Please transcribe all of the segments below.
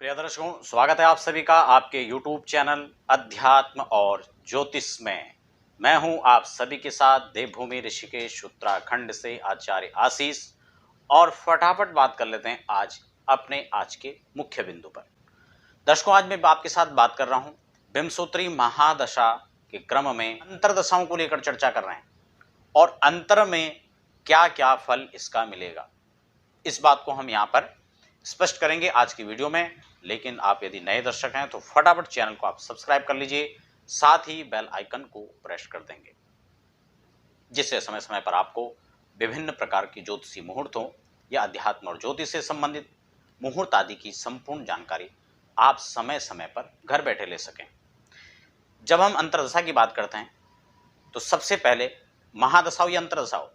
प्रिय दर्शकों, स्वागत है आप सभी का आपके YouTube चैनल अध्यात्म और ज्योतिष में। मैं हूं आप सभी के साथ देवभूमि ऋषिकेश उत्तराखंड से आचार्य आशीष। और फटाफट बात कर लेते हैं आज के मुख्य बिंदु पर। दर्शकों, आज मैं आपके साथ बात कर रहा हूं विंशोत्तरी महादशा के क्रम में अंतरदशाओं को लेकर चर्चा कर रहे हैं और अंतर में क्या क्या फल इसका मिलेगा, इस बात को हम यहाँ पर स्पष्ट करेंगे आज की वीडियो में। लेकिन आप यदि नए दर्शक हैं तो फटाफट चैनल को आप सब्सक्राइब कर लीजिए, साथ ही बेल आइकन को प्रेस कर देंगे, जिससे समय समय पर आपको विभिन्न प्रकार की ज्योतिषी मुहूर्तों या अध्यात्म और ज्योतिष से संबंधित मुहूर्त आदि की संपूर्ण जानकारी आप समय समय पर घर बैठे ले सकें। जब हम अंतरदशा की बात करते हैं तो सबसे पहले महादशाओं या अंतरदशाओं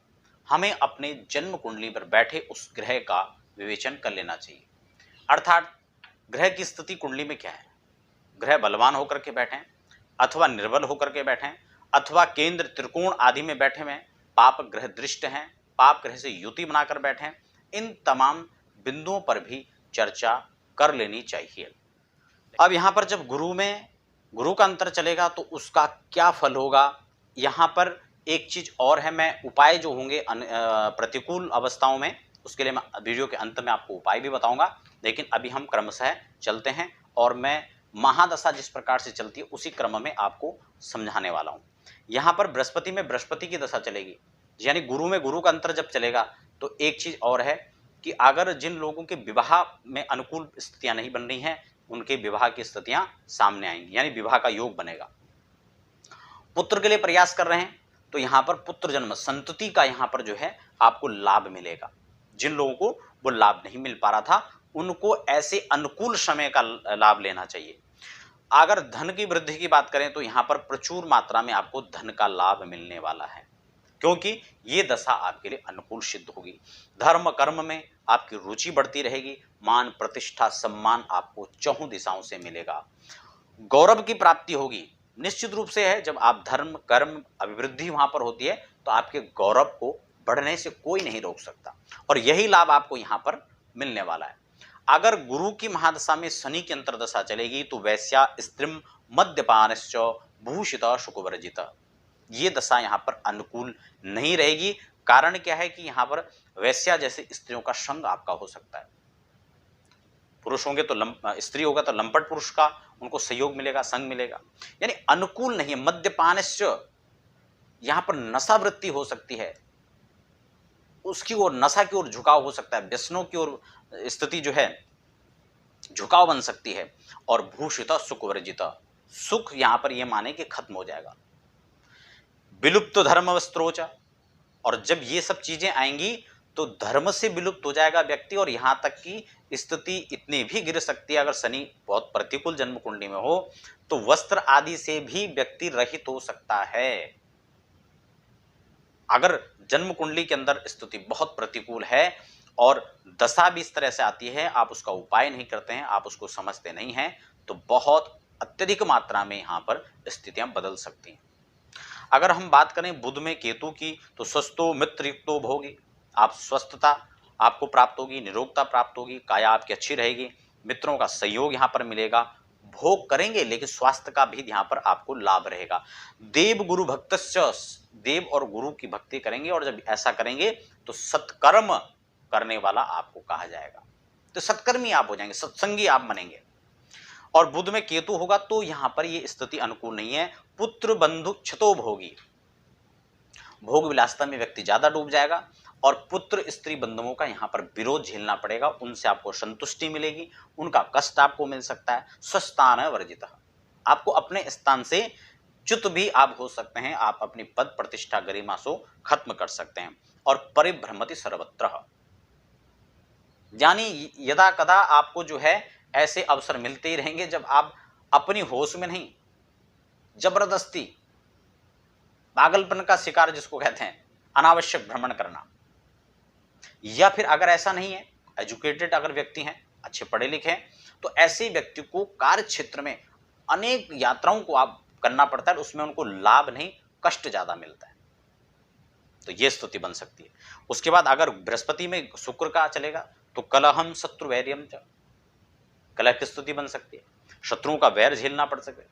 हमें अपने जन्म कुंडली पर बैठे उस ग्रह का विवेचन कर लेना चाहिए। अर्थात ग्रह की स्थिति कुंडली में क्या है, ग्रह बलवान होकर के बैठे अथवा निर्बल होकर के बैठे अथवा केंद्र त्रिकोण आदि में बैठे हुए, पाप ग्रह दृष्ट हैं, पाप ग्रह से युति बनाकर बैठे, इन तमाम बिंदुओं पर भी चर्चा कर लेनी चाहिए। अब यहाँ पर जब गुरु का अंतर चलेगा तो उसका क्या फल होगा, यहाँ पर एक चीज और है। मैं उपाय जो होंगे प्रतिकूल अवस्थाओं में, उसके लिए मैं वीडियो के अंत में आपको उपाय भी बताऊंगा। लेकिन अभी हम क्रमशः चलते हैं और मैं महादशा जिस प्रकार से चलती है उसी क्रम में आपको समझाने वाला हूं। यहाँ पर बृहस्पति में बृहस्पति की दशा चलेगी, यानी गुरु में गुरु का अंतर जब चलेगा तो एक चीज और है कि अगर जिन लोगों के विवाह में अनुकूल स्थितियां नहीं बन रही हैं, उनके विवाह की स्थितियां सामने आएंगी, यानी विवाह का योग बनेगा। पुत्र के लिए प्रयास कर रहे हैं तो यहाँ पर पुत्र जन्म संतति का यहाँ पर जो है आपको लाभ मिलेगा। जिन लोगों को वो लाभ नहीं मिल पा रहा था उनको ऐसे अनुकूल समय का लाभ लेना चाहिए। अगर धन की वृद्धि की बात करें तो यहाँ पर प्रचुर मात्रा में आपको धन का लाभ मिलने वाला है, क्योंकि ये दशा आपके लिए अनुकूल सिद्ध होगी। धर्म कर्म में आपकी रुचि बढ़ती रहेगी, मान प्रतिष्ठा सम्मान आपको चहुं दिशाओं से मिलेगा। गौरव की प्राप्ति होगी, निश्चित रूप से है। जब आप धर्म कर्म अभिवृद्धि वहां पर होती है तो आपके गौरव को बढ़ने से कोई नहीं रोक सकता, और यही लाभ आपको यहां पर मिलने वाला है। अगर गुरु की महादशा में शनि की अंतरदशा चलेगी तो वैश्या स्त्रीम मद्यपानश्च भूषित शुकवर्जित, ये दशा यहां पर अनुकूल नहीं रहेगी। कारण क्या है कि यहां पर वैश्या जैसे स्त्रियों का संग आपका हो सकता है। पुरुष होंगे तो स्त्री होगा तो लंपट पुरुष का उनको सहयोग मिलेगा, संग मिलेगा, यानी अनुकूल नहीं है। मद्यपानश्च, यहां पर नशा वृत्ति हो सकती है, उसकी ओर नशा की ओर झुकाव हो सकता है, व्यसनों की ओर स्थिति जो है झुकाव बन सकती है। और भूषित सुख वर्जित, सुख यहां पर यह माने कि खत्म हो जाएगा। विलुप्त धर्म वस्त्रोच, और जब ये सब चीजें आएंगी तो धर्म से विलुप्त हो जाएगा व्यक्ति, और यहां तक की स्थिति इतनी भी गिर सकती है, अगर शनि बहुत प्रतिकूल जन्म कुंडली में हो तो वस्त्र आदि से भी व्यक्ति रहित हो सकता है। अगर जन्म कुंडली के अंदर स्थिति बहुत प्रतिकूल है और दशा भी इस तरह से आती है, आप उसका उपाय नहीं करते हैं, आप उसको समझते नहीं हैं, तो बहुत अत्यधिक मात्रा में यहां पर स्थितियां बदल सकती हैं। अगर हम बात करें बुध में केतु की तो स्वस्थो मित्र युक्तो भोगी, आप स्वस्थता आपको प्राप्त होगी, निरोगता प्राप्त होगी, काया आपकी अच्छी रहेगी, मित्रों का सहयोग यहां पर मिलेगा, भोग करेंगे लेकिन स्वास्थ्य का भी यहां पर आपको लाभ रहेगा। देव गुरु भक्तस्य, देव और गुरु की भक्ति करेंगे, और जब ऐसा करेंगे तो सत्कर्म करने वाला आपको कहा जाएगा, तो सत्कर्मी आप हो जाएंगे, सत्संगी आप बनेंगे। और बुध में केतु होगा तो यहां पर यह स्थिति अनुकूल नहीं है। पुत्र बंधु क्षतो भोगी, भोग विलासता में व्यक्ति ज्यादा डूब जाएगा, और पुत्र स्त्री बंधुओं का यहां पर विरोध झेलना पड़ेगा, उनसे आपको संतुष्टि मिलेगी, उनका कष्ट आपको मिल सकता है। स्वस्थान वर्जित, आपको अपने स्थान से च्युत भी आप हो सकते हैं, आप अपनी पद प्रतिष्ठा गरिमा को खत्म कर सकते हैं। और परिभ्रमति सर्वत्र, यानी यदा कदा आपको जो है ऐसे अवसर मिलते ही रहेंगे जब आप अपनी होश में नहीं, जबरदस्ती पागलपन का शिकार जिसको कहते हैं, अनावश्यक भ्रमण करना। या फिर अगर ऐसा नहीं है, एजुकेटेड अगर व्यक्ति हैं, अच्छे पढ़े लिखे हैं, तो ऐसे व्यक्ति को कार्य क्षेत्र में अनेक यात्राओं को आप करना पड़ता है, उसमें उनको लाभ नहीं कष्ट ज्यादा मिलता है, तो यह स्थिति बन सकती है। उसके बाद अगर बृहस्पति में शुक्र का चलेगा तो कलहम शत्रु वैर्यम च, कलह की स्थिति बन सकती है, शत्रुओं का वैर झेलना पड़ सके।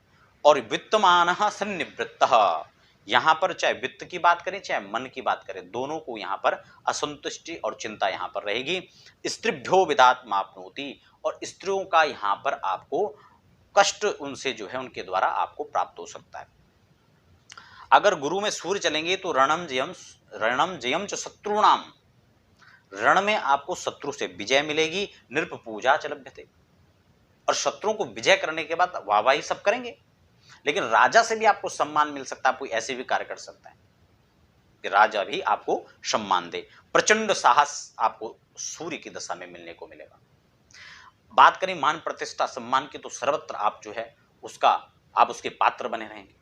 और वित्तमानः सन्निवृत्तः, यहाँ पर चाहे वित्त की बात करें चाहे मन की बात करें, दोनों को यहाँ पर असंतुष्टि और चिंता यहाँ पर रहेगी। स्त्रीभ्यो विदात्माप्नोति, और स्त्रियों का यहाँ पर आपको कष्ट उनसे जो है उनके द्वारा आपको प्राप्त हो सकता है। अगर गुरु में सूर्य चलेंगे तो रणम जयम च शत्रुणाम, रण में आपको शत्रु से विजय मिलेगी। नृप पूजा च लभ्यते, और शत्रुओं को विजय करने के बाद वाहवाही सब करेंगे, लेकिन राजा से भी आपको सम्मान मिल सकता है। कोई ऐसे भी कार्य कर सकता है कि राजा भी आपको सम्मान दे। प्रचंड साहस आपको सूर्य की दशा में मिलने को मिलेगा। बात करें मान प्रतिष्ठा सम्मान की, तो सर्वत्र आप जो है उसका आप उसके पात्र बने रहेंगे,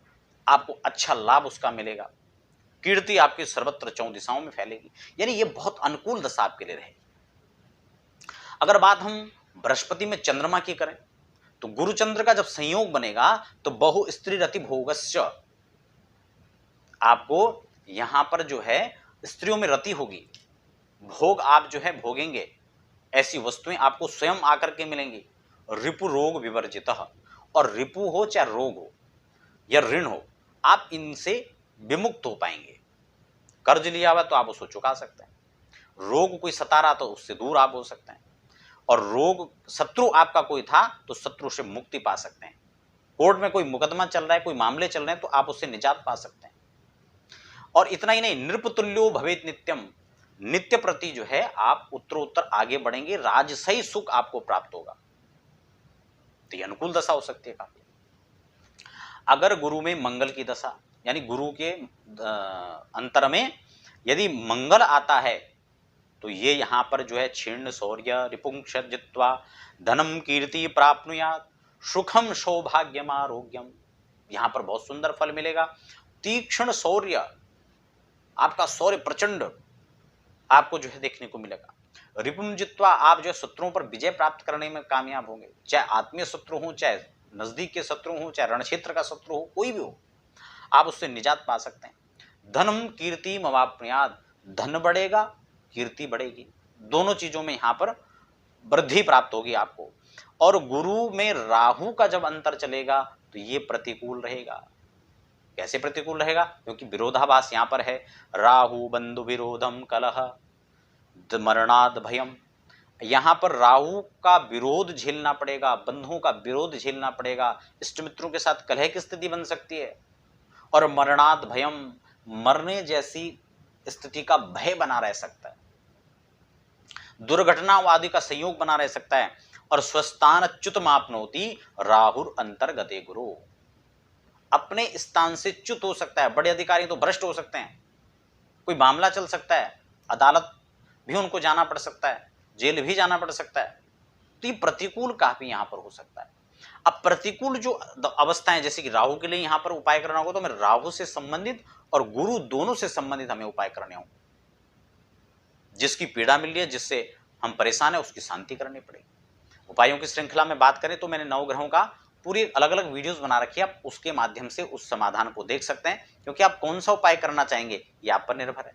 आपको अच्छा लाभ उसका मिलेगा। कीर्ति आपकी सर्वत्र चौं दिशाओं में फैलेगी, यानी ये बहुत अनुकूल दशा आपके लिए रहेगी। अगर बात हम बृहस्पति में चंद्रमा की करें, तो गुरु चंद्र का जब संयोग बनेगा तो बहु स्त्री रति भोगस्य, आपको यहां पर जो है स्त्रियों में रति होगी, भोग आप जो है भोगेंगे, ऐसी वस्तुएं आपको स्वयं आकर के मिलेंगी। रिपु रोग विवर्जित, और रिपु हो चाहे रोग हो या ऋण हो, आप इनसे विमुक्त हो पाएंगे। कर्ज लिया हुआ तो आप उसको चुका सकते हैं, रोग कोई सता रहा तो उससे दूर आप हो सकते हैं, और रोग शत्रु आपका कोई था तो शत्रु से मुक्ति पा सकते हैं। कोर्ट में कोई मुकदमा चल रहा है, कोई मामले चल रहे हैं, तो आप उससे निजात पा सकते हैं। और इतना ही नहीं, नृपतुल्यो भवेत नित्यम, नित्य प्रति जो है आप उत्तरोत्तर आगे बढ़ेंगे, राजसही सुख आपको प्राप्त होगा। तो ये अनुकूल दशा हो सकती है काफी। अगर गुरु में मंगल की दशा, यानी गुरु के अंतर में यदि मंगल आता है, तो ये यहां पर जो है क्षीर्ण शौर्य रिपुंक्ष जित्वा धनम कीर्ति प्राप्नुयात् सुखम सौभाग्यम आरोग्यम, यहां पर बहुत सुंदर फल मिलेगा। तीक्ष्ण शौर्य, आपका शौर्य प्रचंड आपको जो है देखने को मिलेगा। रिपुम जित्वा, आप जो है शत्रुओं पर विजय प्राप्त करने में कामयाब होंगे, चाहे आत्मीय शत्रु हो, चाहे नजदीक के शत्रु हो, चाहे रण क्षेत्र का शत्रु हो, कोई भी हो, आप उससे निजात पा सकते हैं। धनम कीर्ति मवाप्नुयात्, धन बढ़ेगा कीर्ति बढ़ेगी, दोनों चीजों में यहां पर वृद्धि प्राप्त होगी आपको। और गुरु में राहु का जब अंतर चलेगा तो ये प्रतिकूल रहेगा। कैसे प्रतिकूल रहेगा? क्योंकि विरोधाभास यहां पर है, राहु बंधु विरोधम कलह मरणाद भयम, यहां पर राहु का विरोध झेलना पड़ेगा, बंधुओं का विरोध झेलना पड़ेगा, इष्ट मित्रों के साथ कलह की स्थिति बन सकती है, और मरणाद भयम, मरने जैसी स्थिति का भय बना रह सकता है, दुर्घटनाओं आदि का संयोग बना रह सकता है। और स्वस्थान च्युत मापनोति राहुर अंतर्गते गुरु, अपने स्थान से च्युत हो सकता है, बड़े अधिकारी तो भ्रष्ट हो सकते हैं, कोई मामला चल सकता है, अदालत भी उनको जाना पड़ सकता है, जेल भी जाना पड़ सकता है, तो ये प्रतिकूल काफी यहां पर हो सकता है। अब प्रतिकूल जो अवस्थाएं, जैसे कि राहु के लिए यहां पर उपाय करना होगा, तो मैं राहु से संबंधित और गुरु दोनों से संबंधित हमें उपाय करने होंगे। जिसकी पीड़ा मिल रही है, जिससे हम परेशान है, उसकी शांति करनी पड़ेगी। उपायों की श्रृंखला में बात करें तो मैंने 9 ग्रहों का पूरी अलग अलग वीडियोस बना रखी है, आप उसके माध्यम से उस समाधान को देख सकते हैं, क्योंकि आप कौन सा उपाय करना चाहेंगे ये आप पर निर्भर है,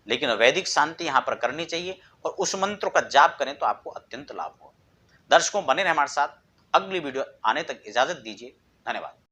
लेकिन वैदिक शांति यहां पर करनी चाहिए, और उस मंत्र का जाप करें तो आपको अत्यंत लाभ होगा। दर्शकों, बने रहे हमारे साथ, अगली वीडियो आने तक इजाजत दीजिए, धन्यवाद।